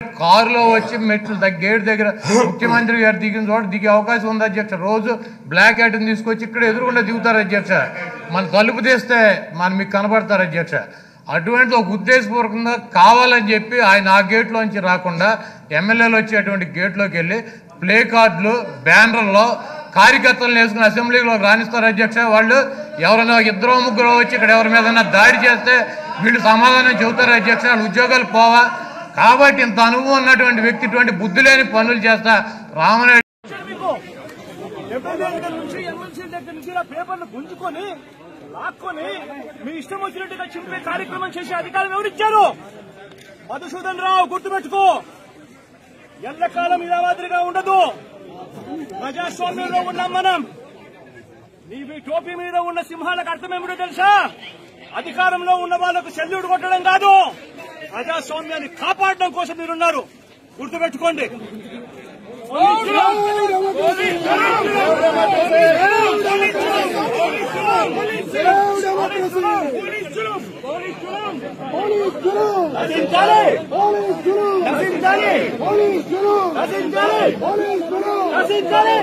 కారులో వచ్చి మెట్లు గేట్ దగ్గర ముఖ్యమంత్రి గారు దిగిన చోట దిగే అవకాశం ఉంది అధ్యక్ష. రోజు బ్లాక్ హ్యాట్ని తీసుకొచ్చి ఇక్కడ ఎదురుకుండా దిగుతారు అధ్యక్ష. మన తలుపు తీస్తే మీకు కనబడతారు అధ్యక్ష. అటువంటి ఒక ఉద్దేశపూర్వకంగా కావాలని చెప్పి ఆయన ఆ గేట్లోంచి రాకుండా ఎమ్మెల్యేలు వచ్చేటువంటి గేట్లోకి వెళ్ళి ప్లే కార్డులు బ్యానర్లో కార్యకర్తలను వేసుకుని అసెంబ్లీలోకి రాణిస్తారు అధ్యక్ష. వాళ్ళు ఎవరైనా ఇద్దరు ముగ్గురు వచ్చి ఇక్కడ ఎవరి మీద దాడి చేస్తే వీళ్ళు సమాధానం చెబుతారు అధ్యక్ష. వాళ్ళు ఉద్యోగాలు పోవా. కాబట్టి ఇంత అనుభవం ఉన్నటువంటి వ్యక్తి ఇటువంటి బుద్ధి లేని పనులు చేస్తా రామనాయుడు పేపర్లు గుంజుకొని లాక్కొని మీ ఇష్టం వచ్చినట్టుగా చింపే కార్యక్రమం చేసే అధికారం ఎవరిచ్చారు? మధుసూదన్ రావు, గుర్తుపెట్టుకో, ఎల్లకాలం ఇలా మాదిరిగా ఉండదు. ప్రజాస్వామ్యంలో ఉన్నాం మనం. మీ టోపీ మీద ఉన్న సింహాలకు అర్థమేమిటో తెలుసా? అధికారంలో ఉన్న వాళ్లకు సెల్యూట్ కొట్టడం కాదు, ప్రజాస్వామ్యాన్ని కాపాడడం కోసం మీరున్నారు. గుర్తుపెట్టుకోండి. నశించాలి.